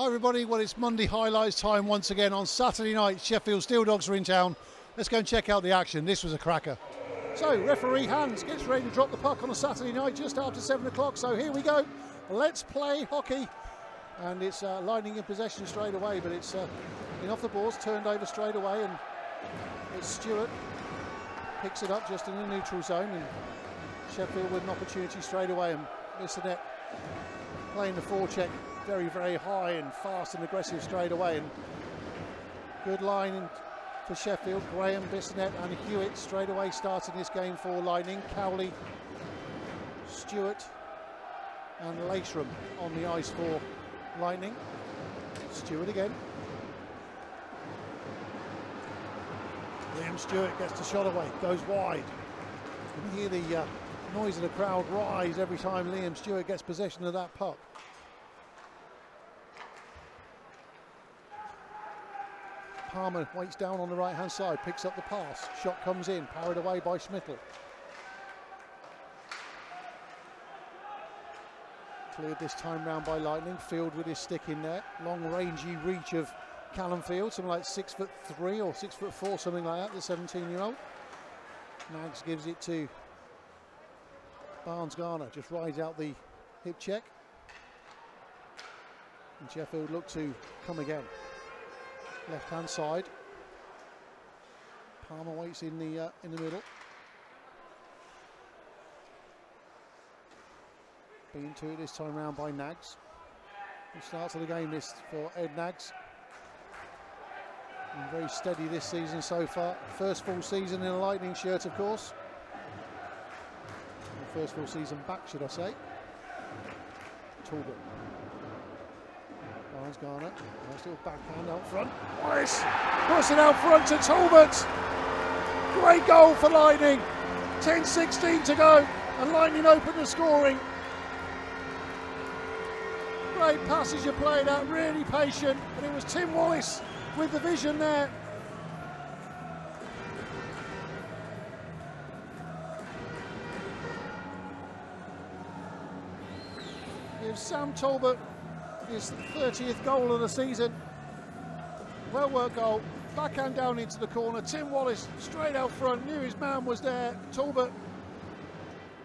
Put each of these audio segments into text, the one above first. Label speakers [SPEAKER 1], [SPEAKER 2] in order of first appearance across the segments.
[SPEAKER 1] Hi everybody, well it's Monday highlights time once again. On Saturday night, Sheffield Steeldogs are in town. Let's go and check out the action. This was a cracker. So referee Hans gets ready to drop the puck on a Saturday night just after 7 o'clock. So here we go, let's play hockey. And it's Lightning in possession straight away, but it's in off the balls, turned over straight away, and it's Stewart picks it up just in the neutral zone, and Sheffield with an opportunity straight away, and Bissonette playing the forecheck very, very high and fast and aggressive straight away, and good line in for Sheffield. Graham, Bissonette and Hewitt straight away starting this game for Lightning. Cowley, Stewart and Laceram on the ice for Lightning. Stewart again. Liam Stewart gets the shot away, goes wide. You can hear the noise of the crowd rise every time Liam Stewart gets possession of that puck. Palmer waits down on the right hand side, picks up the pass, shot comes in, powered away by Schmittel. Cleared this time round by Lightning. Field with his stick in there. Long rangey reach of Callum Field, something like 6'3" or 6'4", something like that, the 17-year-old. Nags gives it to Barnes Garner, just rides out the hip check. And Sheffield look to come again. Left hand side. Palmer waits in the middle. Being to it this time round by Nags. The start of the game this for Ed Nags. And very steady this season so far. First full season in a Lightning shirt, of course. Or first full season back, should I say. Talbot. Barnes Garner. Nice little backhand out front. Wallace puts it out front to Talbot. Great goal for Lightning. 10:16 to go. And Lightning open the scoring. Great passage you played out, really patient, and it was Tim Wallace with the vision there. Gives Sam Talbot his 30th goal of the season. Well worked goal, backhand down into the corner. Tim Wallace straight out front, knew his man was there. Talbot,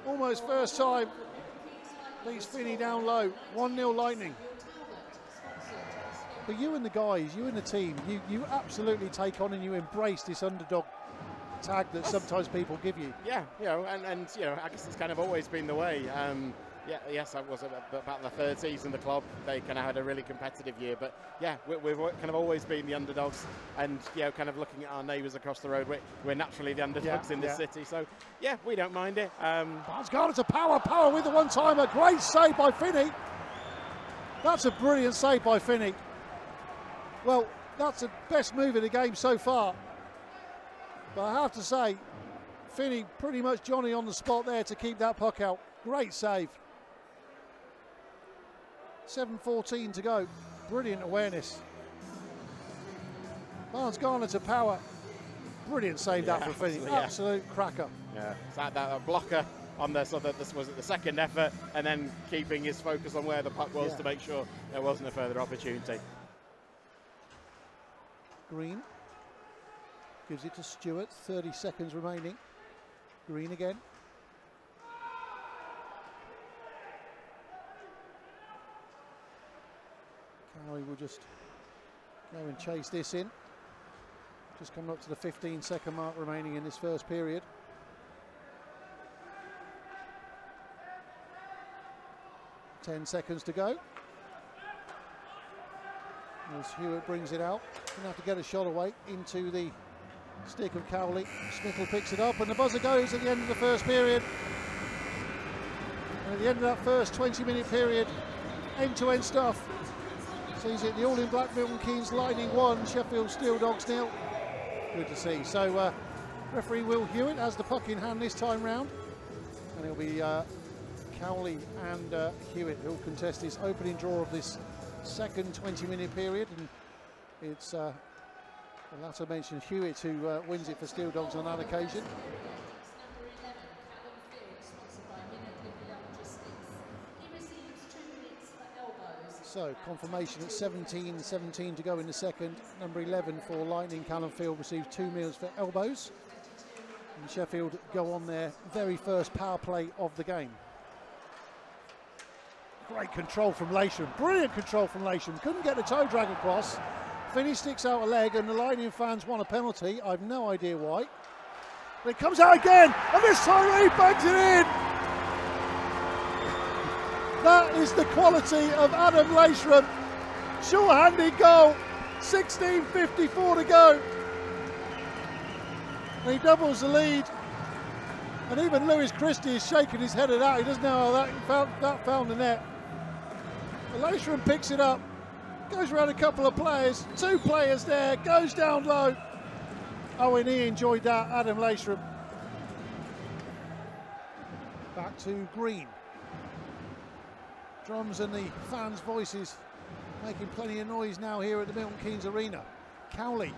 [SPEAKER 1] almost first time. Leads Finney down low, 1-0 Lightning. But you and the guys, you and the team, you absolutely take on and you embrace this underdog tag that sometimes people give you.
[SPEAKER 2] Yeah, you know, and you know, I guess it's kind of always been the way. Yeah, yes, that was about the third season of the club. They kind of had a really competitive year, but yeah, we've kind of always been the underdogs, and you know, kind of looking at our neighbours across the road, we're naturally the underdogs in this city. So yeah, we don't mind it.
[SPEAKER 1] Barnes Garner to power with the one-timer. Great save by Finney. That's a brilliant save by Finney. Well, that's the best move of the game so far. But I have to say, Finney pretty much Johnny on the spot there to keep that puck out. Great save. 7:14 to go. Brilliant awareness. Barnes Garner to power. Brilliant save that for Finney. Absolute cracker.
[SPEAKER 2] Yeah, that blocker on the, so that this was the second effort, and then keeping his focus on where the puck was to make sure there wasn't a further opportunity.
[SPEAKER 1] Green gives it to Stewart. 30 seconds remaining. Green again. Cowley will just go and chase this in. Just coming up to the 15-second mark remaining in this first period. Ten seconds to go. As Hewitt brings it out, gonna have to get a shot away into the stick of Cowley. Schmittel picks it up, and the buzzer goes at the end of the first period. And at the end of that first 20-minute period, end-to-end stuff. Sees it the All in Black Milton Keynes Lightning 1, Sheffield Steeldogs 0. Good to see. So referee Will Hewitt has the puck in hand this time round, and it'll be Cowley and Hewitt who'll contest this opening draw of this second 20-minute period, and it's the latter mentioned Hewitt who wins it for Steeldogs on that occasion. So confirmation at 17 to go in the second. Number 11 for Lightning, Callum Field, receives 2 meals for elbows. And Sheffield go on their very first power play of the game. Great control from Lasham, brilliant control from Lasham. Couldn't get the toe drag across. Finney sticks out a leg and the Lightning fans want a penalty. I've no idea why. But it comes out again, and this time he bangs it in. That is the quality of Adam Lasham. Sure-handed goal, 16:54 to go. And he doubles the lead. And even Lewis Christie is shaking his head at that. He doesn't know how that found the net. But Lasham picks it up, goes around a couple of players, 2 players there, goes down low. Oh, and he enjoyed that, Adam Lasham. Back to Green. Drums and the fans' voices making plenty of noise now here at the Milton Keynes Arena. Cowley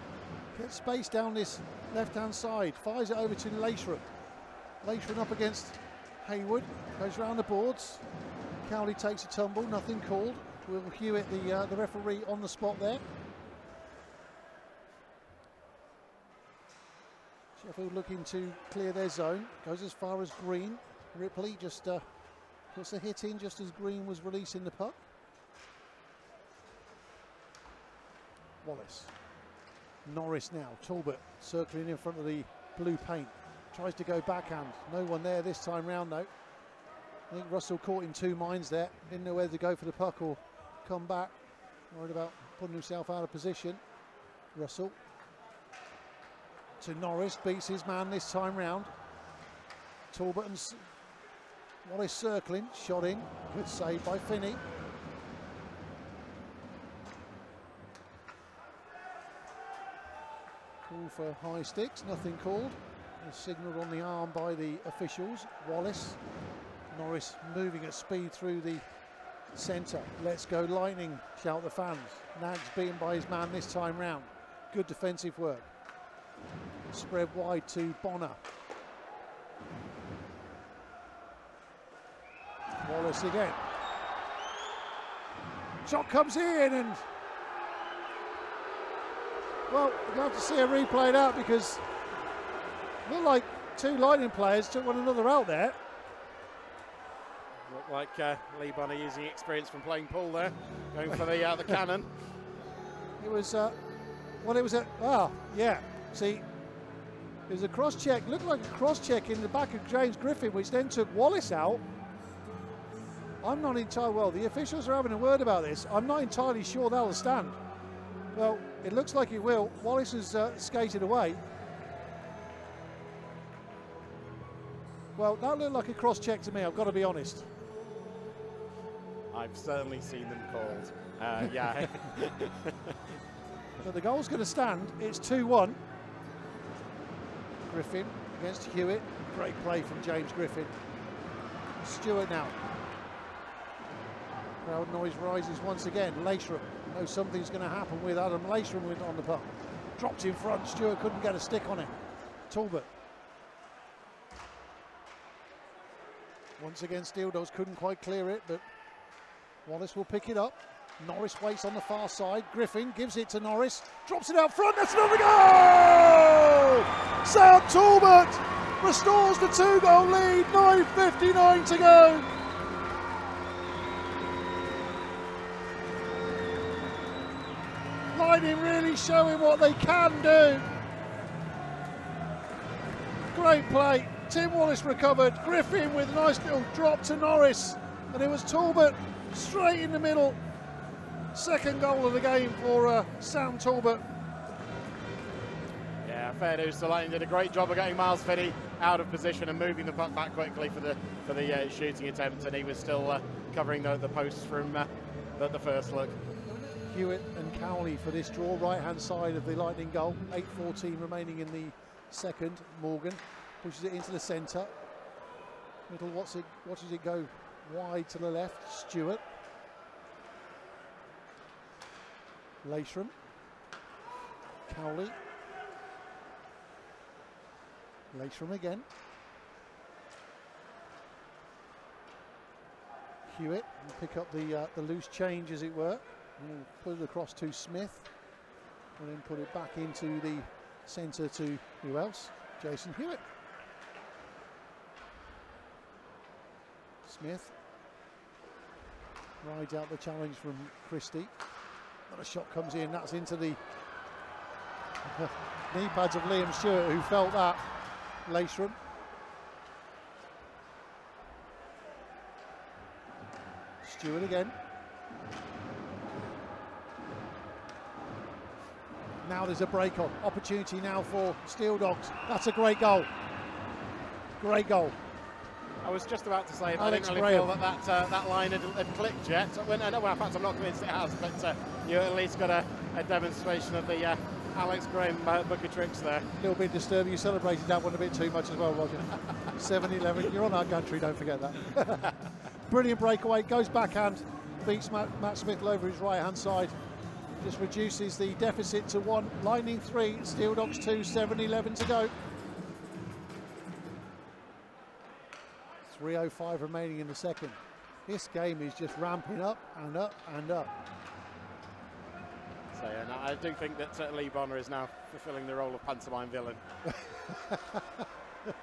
[SPEAKER 1] gets space down this left-hand side, fires it over to Lasham. Lasham up against Haywood, goes round the boards. Cowley takes a tumble, nothing called. Will Hewitt, the referee, on the spot there. Sheffield looking to clear their zone, goes as far as Green. Ripley just puts the hit in just as Green was releasing the puck. Wallace. Norris now, Talbot circling in front of the blue paint. Tries to go backhand, no one there this time round though. I think Russell caught in 2 minds there, didn't know whether to go for the puck or come back. Worried about putting himself out of position. Russell to Norris, beats his man this time round. Talbot and Wallace circling, shot in, good save by Finney. Call for high sticks, nothing called. Signalled on the arm by the officials. Wallace, Norris moving at speed through the centre. Let's go Lightning, shout the fans. Nags beaten by his man this time round. Good defensive work. Spread wide to Bonner. Wallace again. Shot comes in and, well, we're going to have to see a replay out because it looked like 2 Lightning players took one another out there.
[SPEAKER 2] Looked like Lee Bonner using experience from playing pool there, going for the cannon.
[SPEAKER 1] It was, well, it was a, yeah, see, it was a cross-check, looked like a cross-check in the back of James Griffin, which then took Wallace out. I'm not entirely, well, the officials are having a word about this. I'm not entirely sure they'll stand. Well, it looks like it will. Wallace has skated away. Well, that looked like a cross-check to me, I've got to be honest.
[SPEAKER 2] I've certainly seen them called, yeah.
[SPEAKER 1] But the goal's going to stand, it's 2-1. Griffin against Hewitt, great play from James Griffin. Stewart now. Crowd noise rises once again. Lasham knows something's going to happen with Adam Lasham on the puck. Dropped in front, Stewart couldn't get a stick on him. Talbot. Once again, Steeldogs couldn't quite clear it, but Wallace will pick it up. Norris waits on the far side. Griffin gives it to Norris, drops it out front, that's another goal! Sam Talbot restores the 2-goal lead, 9:59 to go. Lightning really showing what they can do. Great play. Tim Wallace recovered. Griffin with a nice little drop to Norris. And it was Talbot straight in the middle. Second goal of the game for Sam Talbot.
[SPEAKER 2] Yeah, fair dues to Lightning. Did a great job of getting Miles Finney out of position and moving the puck back quickly for the shooting attempt. And he was still covering the posts from the first look.
[SPEAKER 1] Hewitt and Cowley for this draw, right-hand side of the Lightning goal. 8:14 remaining in the second. Morgan pushes it into the centre. Middle watches it go wide to the left. Stewart. Lasham. Cowley. Lasham again. Hewitt and pick up the loose change, as it were. And put it across to Smith, and then put it back into the centre to who else? Jason Hewitt. Smith rides out the challenge from Christie. Another shot comes in, that's into the knee pads of Liam Stewart, who felt that. Laceram. Stewart again. Now there's a break on. Opportunity now for Steeldogs. That's a great goal. Great goal.
[SPEAKER 2] I was just about to say that
[SPEAKER 1] Alex
[SPEAKER 2] I didn't really
[SPEAKER 1] Graham.
[SPEAKER 2] feel that line had clicked yet. Well, in fact, I'm not convinced it has, but you at least got a demonstration of the Alex Graham book of tricks there.
[SPEAKER 1] A little bit disturbing. You celebrated that one a bit too much as well, Roger. 7-11. You're on our country, don't forget that. Brilliant breakaway. Goes backhand. Beats Matt Smith over his right-hand side. Just reduces the deficit to 1. Lightning 3, Steeldogs 2, 7-11 to go. 3:05 remaining in the second. This game is just ramping up and up and up.
[SPEAKER 2] So yeah, no, I do think that Lee Bonner is now fulfilling the role of pantomime villain.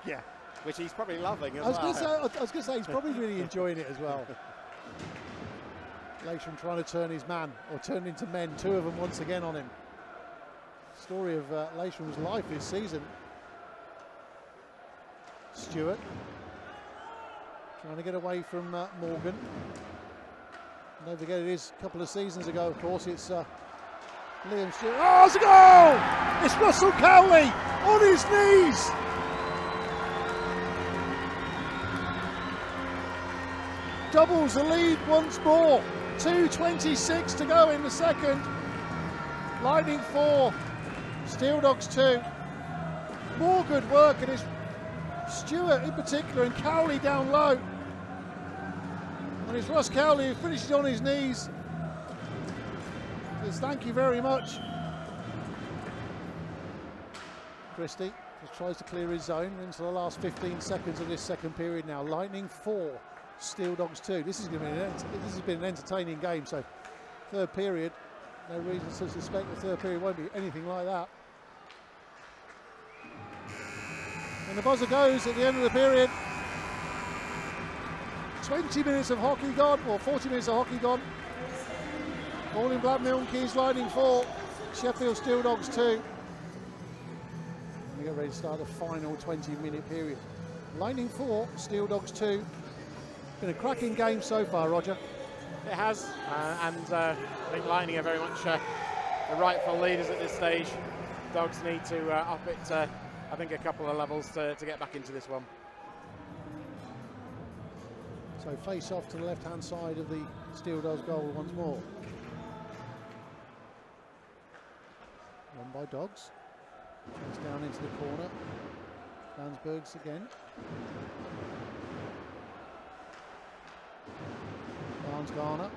[SPEAKER 1] Yeah.
[SPEAKER 2] Which he's probably loving as
[SPEAKER 1] I was
[SPEAKER 2] well.
[SPEAKER 1] going to say he's probably really enjoying it as well. Laceram trying to turn his man, or turn into men, 2 of them once again on him. Story of Laceram's life this season. Stewart trying to get away from Morgan. And don't forget, it is a couple of seasons ago, of course, it's Liam Stewart. Oh, it's a goal! It's Russell Cowley on his knees. Doubles the lead once more. 2:26 to go in the second. Lightning 4, Steeldogs 2. More good work, and it's Stewart in particular, and Cowley down low. And it's Russ Cowley who finishes on his knees. Says thank you very much. Christie just tries to clear his zone into the last 15 seconds of this second period now. Lightning 4, Steeldogs 2. This has been an entertaining game. So third period, no reason to suspect the third period won't be anything like that. And the buzzer goes at the end of the period. 20 minutes of hockey gone, or 40 minutes of hockey gone. All in Black Milton Keynes, Lightning 4, Sheffield Steeldogs 2. We get ready to start the final 20-minute period. Lightning 4, Steeldogs 2. Been a cracking game so far, Roger.
[SPEAKER 2] It has, and I think Lightning are very much the rightful leaders at this stage. Dogs need to up it, I think, a couple of levels to get back into this one.
[SPEAKER 1] So face off to the left-hand side of the Steeldogs goal once more. Won by Dogs. It's down into the corner. Landsbergs again. Barnes Garner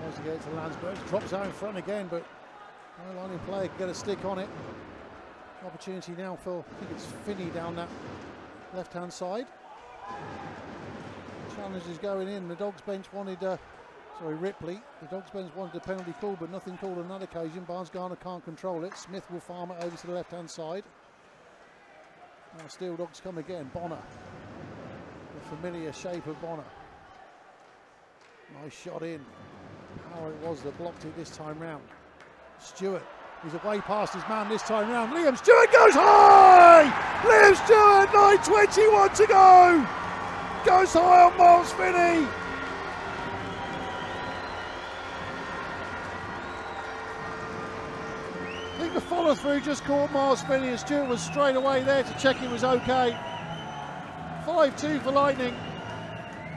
[SPEAKER 1] tries to get it to Landsbergs. Drops out in front again, but no Lightning player can get a stick on it. Opportunity now for, I think it's Finney down that left-hand side. Challenge is going in. The Dogs bench wanted, Ripley. The Dogs bench wanted a penalty call, but nothing called on that occasion. Barnes Garner can't control it. Smith will farm it over to the left-hand side. Now Steeldogs come again. Bonner. The familiar shape of Bonner. Nice shot in. How it was that blocked it this time round. Stewart. He's away past his man this time round. Liam Stewart goes high! Liam Stewart, 9:21 to go! Goes high on Miles Finney! I think the follow through just caught Miles Finney, and Stewart was straight away there to check it was okay. 5-2 for Lightning.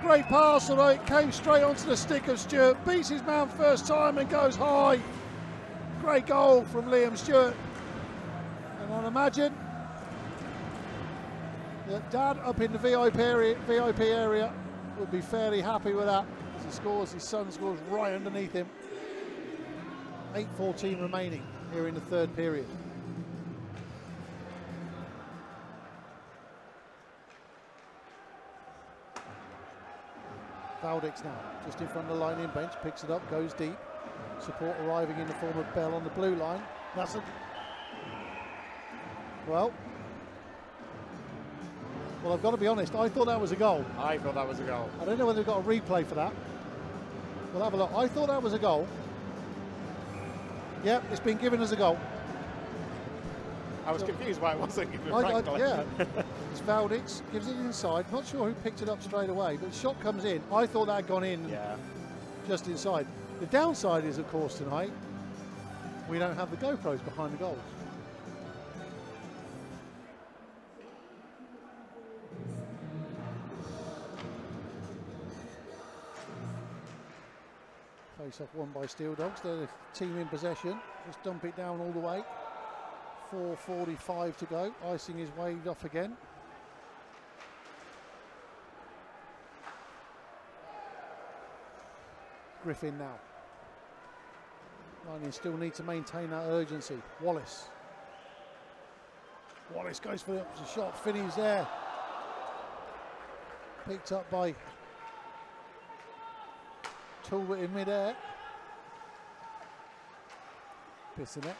[SPEAKER 1] Great pass, although it came straight onto the stick of Stewart. Beats his man first time and goes high. Great goal from Liam Stewart. And I'd imagine that Dad up in the VIP area would be fairly happy with that, as he scores, his son scores right underneath him. 8:14 remaining here in the third period. Faldix now, just in front of the line-in bench, picks it up, goes deep. Support arriving in the form of Bell on the blue line. That's a... Well, I've got to be honest, I thought that was a goal.
[SPEAKER 2] I thought that was a goal.
[SPEAKER 1] I don't know whether they've got a replay for that. We'll have a look. I thought that was a goal. Yep, it's been given as a goal.
[SPEAKER 2] I was confused why it wasn't given.
[SPEAKER 1] Yeah, it's Valdix, gives it inside. Not sure who picked it up straight away, but the shot comes in. I thought that had gone in just inside. The downside is, of course, tonight, we don't have the GoPros behind the goals. Face off won by Steeldogs. They're the team in possession. Just dump it down all the way. 4:45 to go. Icing is waved off again. Griffin now. Lightning still need to maintain that urgency. Wallace. Wallace goes for the shot. Finney's there. Picked up by Talbot in mid-air. Bissonnette.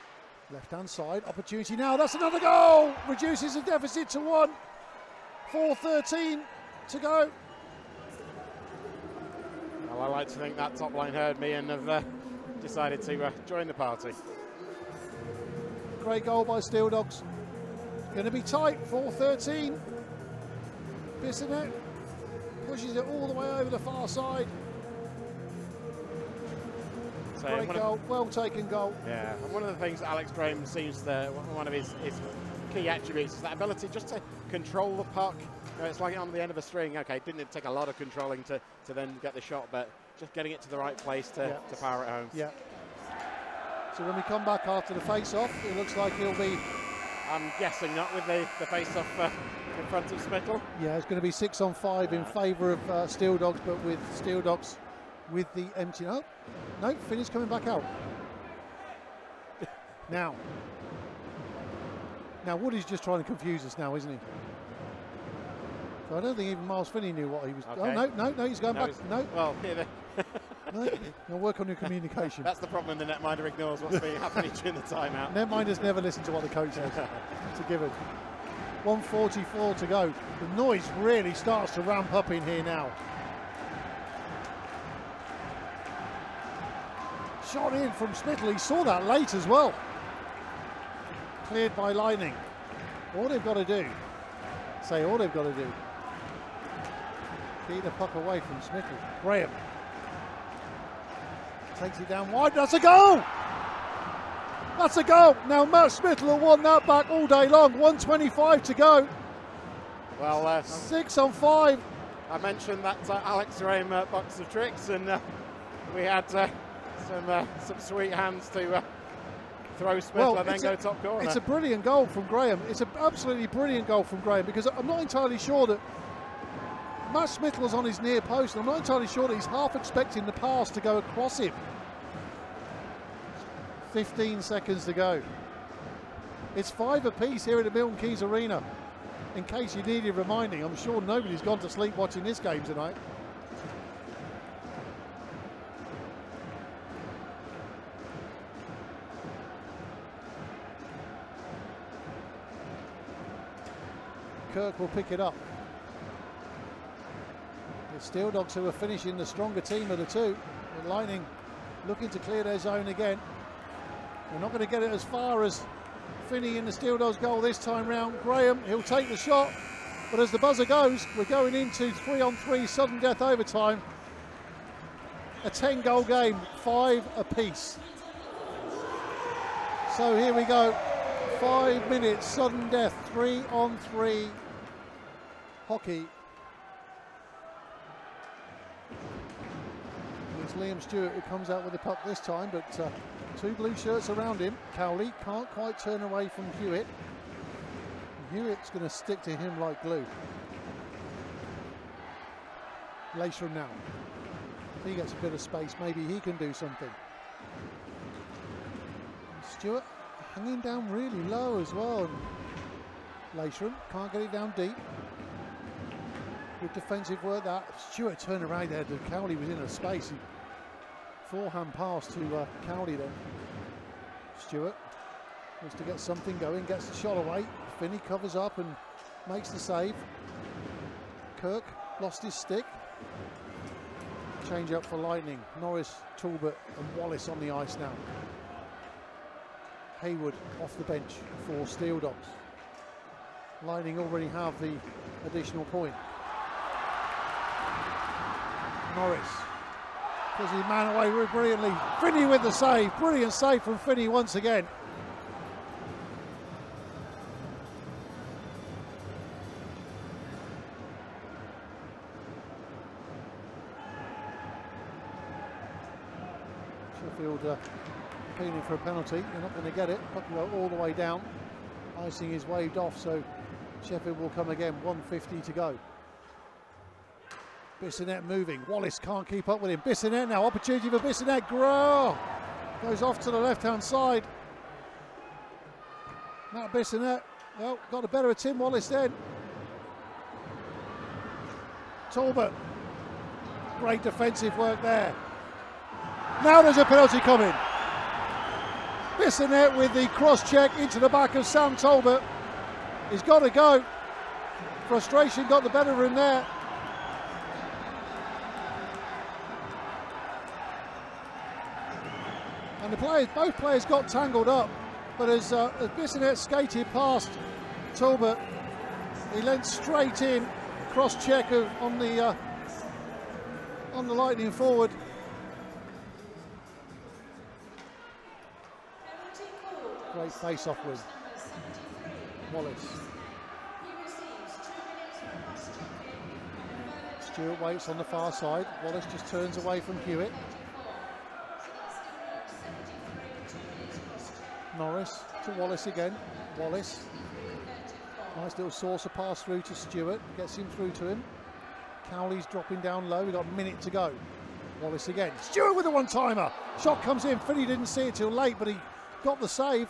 [SPEAKER 1] Left-hand side. Opportunity now. That's another goal. Reduces the deficit to 1. 4:13 to go.
[SPEAKER 2] Well, I like to think that top line heard me and have decided to join the party.
[SPEAKER 1] Great goal by Steeldogs. Going to be tight. 4:13. Bissonnette pushes it all the way over the far side.
[SPEAKER 2] So
[SPEAKER 1] great goal, well taken goal.
[SPEAKER 2] Yeah, and one of the things that Alex Graham seems to, one of his key attributes is that ability just to control the puck. You know, it's like on the end of a string. Okay, didn't take a lot of controlling to then get the shot, but just getting it to the right place to power it home.
[SPEAKER 1] Yeah. So when we come back after the face-off, it looks like he'll be...
[SPEAKER 2] I'm guessing not with the face-off in front of Spittle.
[SPEAKER 1] Yeah, it's going to be 6-on-5 in favour of Steeldogs, but with Steeldogs with the empty... Oh, no, Finney's coming back out. Now Woody's just trying to confuse us now, isn't he? So I don't think even Miles Finney knew what he was... Okay. Oh, no, he's going back. No.
[SPEAKER 2] Well,
[SPEAKER 1] no, you'll work on your communication.
[SPEAKER 2] That's the problem, the netminder ignores what's being happening during the timeout.
[SPEAKER 1] Netminders never listen to what the coach says. It's a given. 1:44 to go. The noise really starts to ramp up in here now. Shot in from Spittle. He saw that late as well. Cleared by Lightning. All they've got to do, keep the puck away from Spittle. Graham takes it down wide. That's a goal! That's a goal! Now Matt Spittle will won that back all day long. 1:25 to go.
[SPEAKER 2] Well,
[SPEAKER 1] 6-on-5.
[SPEAKER 2] I mentioned that Alex Graham box of tricks, and we had some sweet hands to throw Spittle and then go top corner.
[SPEAKER 1] It's a brilliant goal from Graham. It's an absolutely brilliant goal from Graham, because I'm not entirely sure that Matt Smittle's on his near post, and I'm not entirely sure that he's half expecting the pass to go across him. 15 seconds to go. It's 5 apiece here at the Milton Keynes Arena. In case you needed reminding, I'm sure nobody's gone to sleep watching this game tonight. Kirk will pick it up. The Steeldogs, who are finishing the stronger team of the two. The Lightning looking to clear their zone again. They're not going to get it as far as Finney in the Steeldogs goal this time round. Graham, he'll take the shot, but as the buzzer goes, we're going into 3-on-3 sudden death overtime. A 10-goal game, 5 apiece. So here we go. 5 minutes, sudden death, 3-on-3 hockey. It's Liam Stewart who comes out with the puck this time, but 2 blue shirts around him. Cowley can't quite turn away from Hewitt. Hewitt's going to stick to him like glue. Latham now. If he gets a bit of space, maybe he can do something. Stewart hanging down really low as well. Latham can't get it down deep. Good defensive work that. Stewart turned around there. Cowley was in a space. Forehand pass to Cowley then. Stewart wants to get something going, gets the shot away. Finney covers up and makes the save. Kirk lost his stick. Change up for Lightning. Norris, Talbot and Wallace on the ice now. Hayward off the bench for Steeldogs. Lightning already have the additional point. Norris does his man away brilliantly. Finney with the save. Brilliant save from Finney once again. Sheffield appealing for a penalty. They're not going to get it. Puck will go all the way down. Icing is waved off, so Sheffield will come again. 1:50 to go. Bissonette moving. Wallace can't keep up with him. Bissonette now. Opportunity for Bissonette. Goes off to the left-hand side. Now Bissonette. Well, got the better of Tim Wallace then. Talbot. Great defensive work there. Now there's a penalty coming. Bissonette with the cross-check into the back of Sam Talbot. He's got to go. Frustration got the better of him there. And the players, both players got tangled up, but as Bissonette skated past Talbot, he leant straight in, cross-check on the Lightning forward. Great face-off win. Wallace. Stewart waits on the far side. Wallace just turns away from Hewitt. Norris to Wallace again. Wallace. Nice little saucer pass through to Stewart. Gets him through to him. Cowley's dropping down low. We've got a minute to go. Wallace again. Stewart with a one-timer. Shot comes in. Finney didn't see it till late, but he got the save.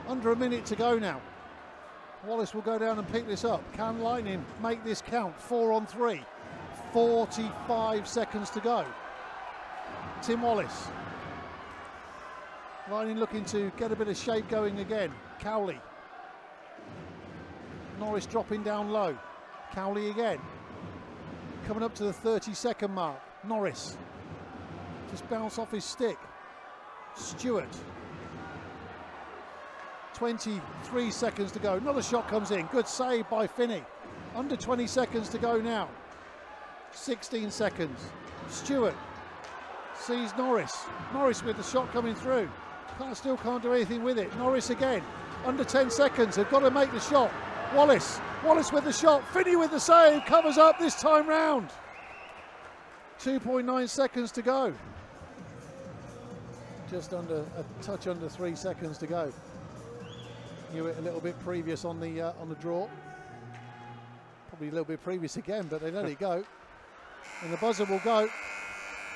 [SPEAKER 1] Under a minute to go now. Wallace will go down and pick this up. Can Lightning make this count? 4 on 3. 45 seconds to go. Tim Wallace. Lightning looking to get a bit of shape going again. Cowley. Norris dropping down low. Cowley again. Coming up to the 30-second mark. Norris. Just bounce off his stick. Stewart. 23 seconds to go. Another shot comes in. Good save by Finney. Under 20 seconds to go now. 16 seconds. Stewart sees Norris. Norris with the shot coming through. Still can't do anything with it. Norris again. Under 10 seconds. They've got to make the shot. Wallace. Wallace with the shot. Finney with the save. Covers up this time round. 2.9 seconds to go. Just under a touch under 3 seconds to go. Knew it a little bit previous on the draw. Probably a little bit previous again, but they let it go. And the buzzer will go.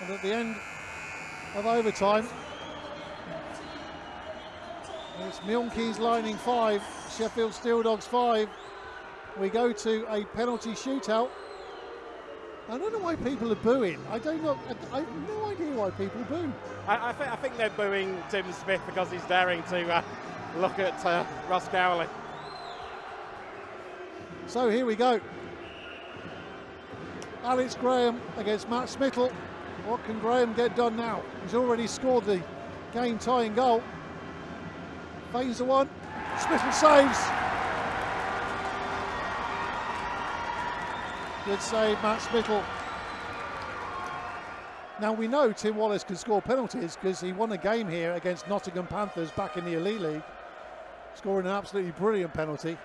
[SPEAKER 1] And at the end of overtime, it's Milnkeys Lightning 5, Sheffield Steeldogs 5. We go to a penalty shootout. I don't know why people are booing. I have no idea why people boo.
[SPEAKER 2] I think they're booing Tim Smith because he's daring to look at Ross Cowley.
[SPEAKER 1] So here we go. Alex Graham against Matt Smittle. What can Graham get done now? He's already scored the game-tying goal. Feigns the one. Smittle saves. Good save, Matt Smittle. Now we know Tim Wallace can score penalties because he won a game here against Nottingham Panthers back in the Elite League, scoring an absolutely brilliant penalty,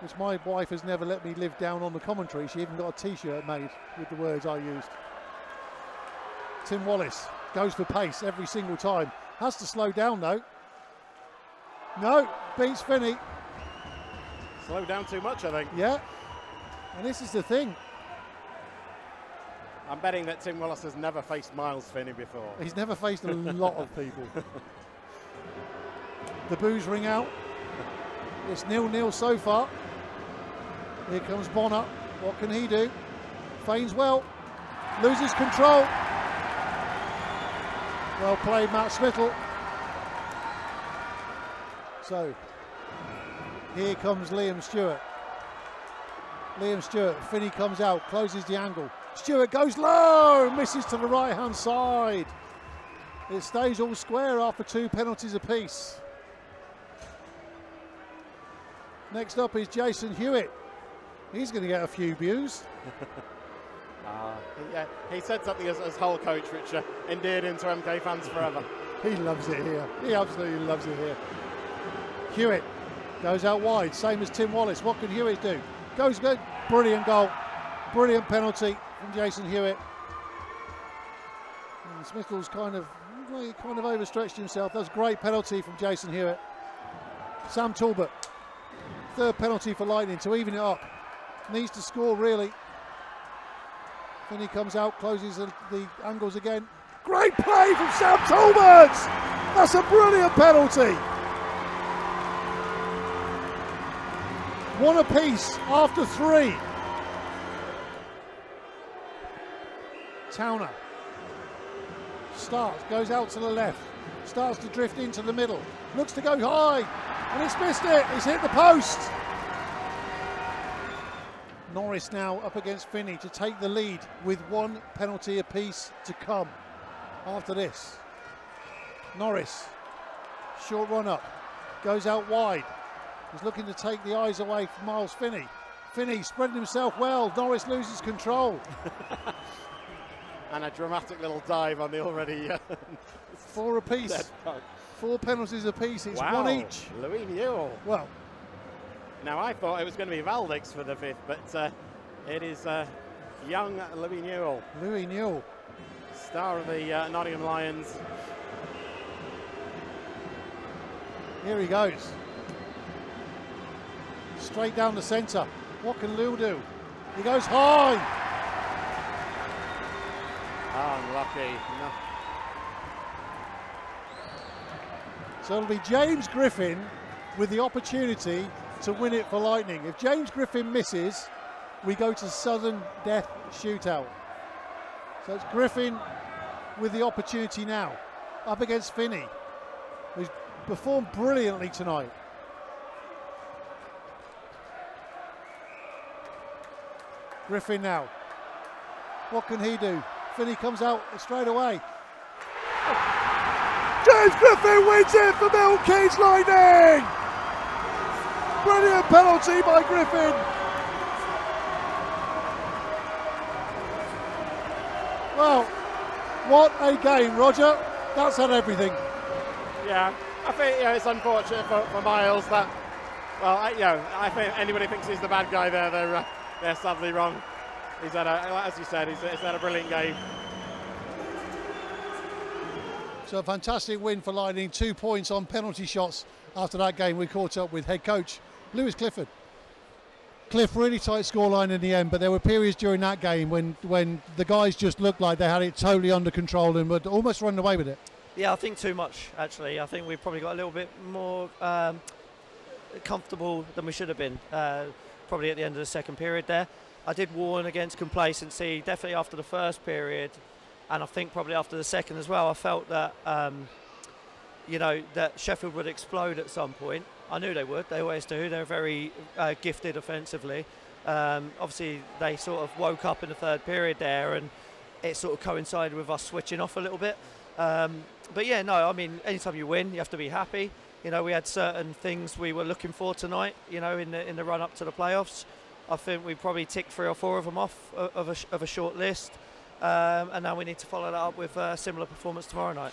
[SPEAKER 1] which my wife has never let me live down on the commentary. She even got a t-shirt made with the words I used. Tim Wallace goes for pace every single time. Has to slow down though. No, beats Finney.
[SPEAKER 2] Slowed down too much, I think.
[SPEAKER 1] Yeah, and this is the thing.
[SPEAKER 2] I'm betting that Tim Wallace has never faced Miles Finney before.
[SPEAKER 1] He's never faced a lot of people. The boos ring out. It's 0-0 so far. Here comes Bonner. What can he do? Feigns well, loses control. Well played, Matt Smittle. So, here comes Liam Stewart. Liam Stewart, Finney comes out, closes the angle. Stewart goes low, misses to the right-hand side. It stays all square after 2 penalties apiece. Next up is Jason Hewitt. He's going to get a few views.
[SPEAKER 2] Yeah, he said something as Hull coach, which endeared him to MK fans forever.
[SPEAKER 1] He loves it here. He absolutely loves it here. Hewitt goes out wide, same as Tim Wallace. What can Hewitt do? Goes good. Brilliant goal. Brilliant penalty from Jason Hewitt. And Smithel's kind of overstretched himself. That's a great penalty from Jason Hewitt. Sam Talbot, 3rd penalty for Lightning to even it up. Needs to score really. Finney comes out, closes the angles again. Great play from Sam Talbot! That's a brilliant penalty. 1 apiece after 3. Towner starts, goes out to the left, starts to drift into the middle, looks to go high, and it's missed it. It's hit the post. Norris now up against Finney to take the lead with 1 penalty apiece to come after this. Norris, short run up, goes out wide. He's looking to take the eyes away from Miles Finney. Finney spreading himself well. Norris loses control.
[SPEAKER 2] And a dramatic little dive on the already
[SPEAKER 1] 4 apiece. 4 penalties apiece. It's
[SPEAKER 2] wow.
[SPEAKER 1] 1 each.
[SPEAKER 2] Louis Newell.
[SPEAKER 1] Well,
[SPEAKER 2] now I thought it was going to be Valdix for the 5th, but it is young Louis Newell.
[SPEAKER 1] Louis Newell,
[SPEAKER 2] star of the Nottingham Lions.
[SPEAKER 1] Here he goes. Straight down the centre. What can Lou do? He goes high.
[SPEAKER 2] Unlucky. No.
[SPEAKER 1] So it'll be James Griffin with the opportunity to win it for Lightning. If James Griffin misses, we go to sudden death shootout. So it's Griffin with the opportunity now, up against Finney, who's performed brilliantly tonight. Griffin now. What can he do? Finney comes out straight away. James Griffin wins it for Milton Keynes Lightning! Brilliant penalty by Griffin. Well, what a game, Roger. That's had everything.
[SPEAKER 2] Yeah, I think it's unfortunate for Miles that, well, I think anybody thinks he's the bad guy there, they're sadly wrong. He's had as you said, he's had a brilliant game.
[SPEAKER 1] So a fantastic win for Lightning, 2 points on penalty shots. After that game, we caught up with head coach Lewis Clifford. Cliff, really tight scoreline in the end, but there were periods during that game when the guys just looked like they had it totally under control and would almost run away with it.
[SPEAKER 3] Yeah, I think too much, actually. I think we probably got a little bit more comfortable than we should have been, probably at the end of the second period there. I did warn against complacency, definitely after the first period, and I think probably after the second as well. I felt that, that Sheffield would explode at some point. I knew they would, they always do. They're very gifted offensively. Obviously, they sort of woke up in the third period there, and it sort of coincided with us switching off a little bit. But yeah, no, I mean, anytime you win, you have to be happy. We had certain things we were looking for tonight, in the run-up to the playoffs. I think we probably ticked 3 or 4 of them off of a short list. And now we need to follow that up with a similar performance tomorrow night.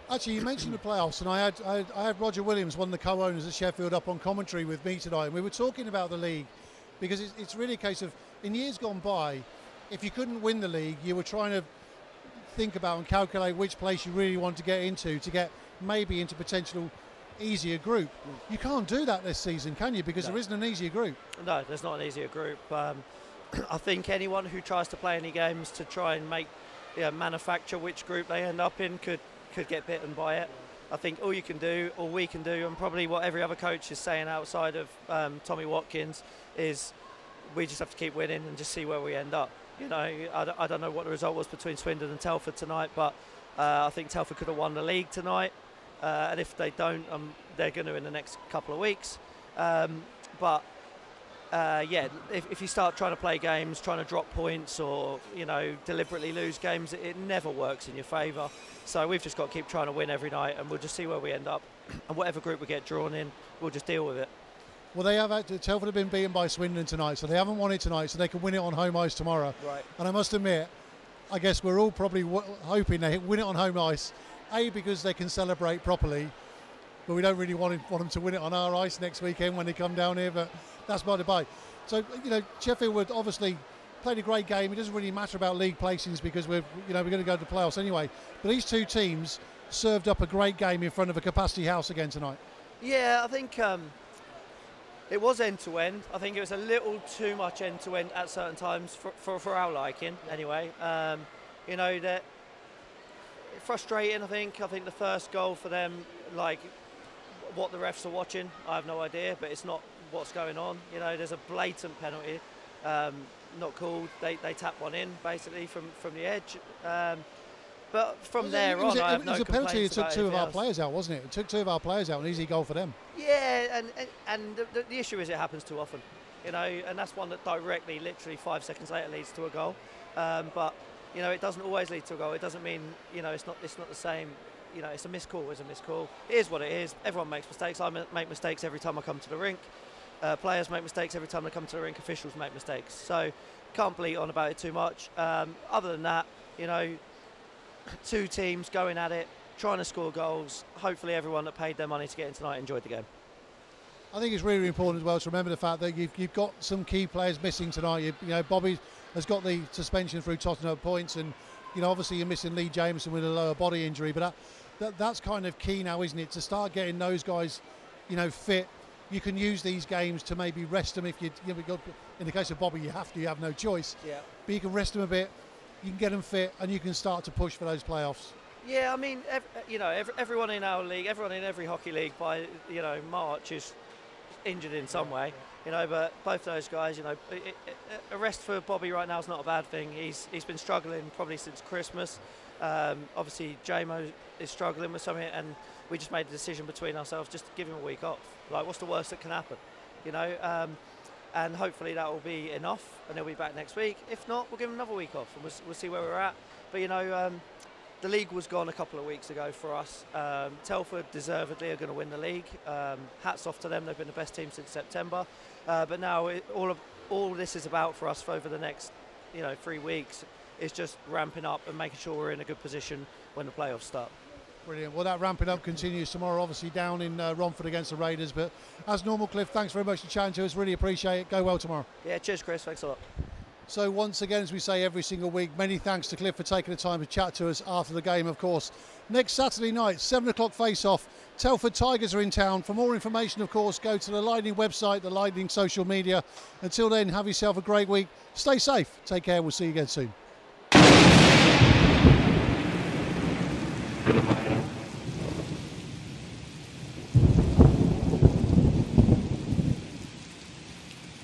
[SPEAKER 1] Actually, you mentioned the playoffs, and I had Roger Williams, one of the co-owners of Sheffield, up on commentary with me tonight, and we were talking about the league, because it's really a case of, in years gone by, if you couldn't win the league, you were trying to think about and calculate which place you really want to get into to get maybe into potential easier group. You can't do that this season, can you? Because there isn't an easier group.
[SPEAKER 3] No, there's not an easier group. I think anyone who tries to play any games to try and manufacture which group they end up in could get bitten by it. I think all you can do, all we can do, and probably what every other coach is saying outside of Tommy Watkins, is we just have to keep winning and just see where we end up. You know, I don't know what the result was between Swindon and Telford tonight, but I think Telford could have won the league tonight, and if they don't, they're going to in the next couple of weeks. Yeah, if you start trying to play games, trying to drop points, or you know, deliberately lose games, it never works in your favour. So we've just got to keep trying to win every night, and we'll just see where we end up. And whatever group we get drawn in, we'll just deal with it.
[SPEAKER 1] Well, Telford have been beaten by Swindon tonight, so they haven't won it tonight, so they can win it on home ice tomorrow.
[SPEAKER 3] Right.
[SPEAKER 1] And I must admit, I guess we're all probably hoping they win it on home ice, A, because they can celebrate properly, but we don't really want them to win it on our ice next weekend when they come down here, but that's by the by. So, you know, Sheffield would obviously played a great game. It doesn't really matter about league placings because we're going to go to the playoffs anyway. But these two teams served up a great game in front of a capacity house again tonight.
[SPEAKER 3] Yeah, I think it was end-to-end. I think it was a little too much end-to-end at certain times for our liking anyway. You know, that frustrating, I think the first goal for them, like what the refs are watching, I have no idea, but it's not what's going on. You know, there's a blatant penalty, not called. They tap one in basically from the edge. But from there on, I have no complaints. It was a penalty. It took two of our players out, wasn't it? It took two of our players out, an easy goal for them. Yeah, and the issue is it happens too often, you know, and that's one that directly, literally 5 seconds later, leads to a goal. But you know, it doesn't always lead to a goal. It doesn't mean, you know, it's not the same. You know, it's a missed call. It's a missed call. It is what it is. Everyone makes mistakes. I make mistakes every time I come to the rink. Players make mistakes every time they come to the rink. Officials make mistakes. So can't bleat on about it too much. Other than that, you know, two teams going at it, trying to score goals. Hopefully everyone that paid their money to get in tonight enjoyed the game.
[SPEAKER 1] I think it's really important as well to remember the fact that you've got some key players missing tonight. You know, Bobby has got the suspension through Tottenham points, and you know, obviously you're missing Lee Jameson with a lower body injury, but that's kind of key now, isn't it, to start getting those guys, you know, fit. You can use these games to maybe rest them if you know, in the case of Bobby, you have no choice. Yeah. But you can rest them a bit, you can get them fit, and you can start to push for those playoffs. Yeah, I mean, everyone in our league, everyone in every hockey league by, you know, March is injured in some way, you know, but both those guys, you know, a rest for Bobby right now is not a bad thing. He's been struggling probably since Christmas. Obviously, JMO is struggling with something, and we just made the decision between ourselves just to give him a week off. Like, what's the worst that can happen, you know? And hopefully that will be enough, and he'll be back next week. If not, we'll give him another week off, and we'll see where we're at. But you know, the league was gone a couple of weeks ago for us. Telford deservedly are going to win the league. Hats off to them; they've been the best team since September. But now all this is about for us for over the next, you know, 3 weeks is just ramping up and making sure we're in a good position when the playoffs start. Brilliant. Well, that ramping up continues tomorrow, obviously down in Romford against the Raiders. But as normal, Cliff, thanks very much for chatting to us. Really appreciate it. Go well tomorrow. Yeah, cheers, Chris. Thanks a lot. So once again, as we say every single week, many thanks to Cliff for taking the time to chat to us after the game, of course. Next Saturday night, 7 o'clock face-off. Telford Tigers are in town. For more information, of course, go to the Lightning website, the Lightning social media. Until then, have yourself a great week. Stay safe. Take care. We'll see you again soon.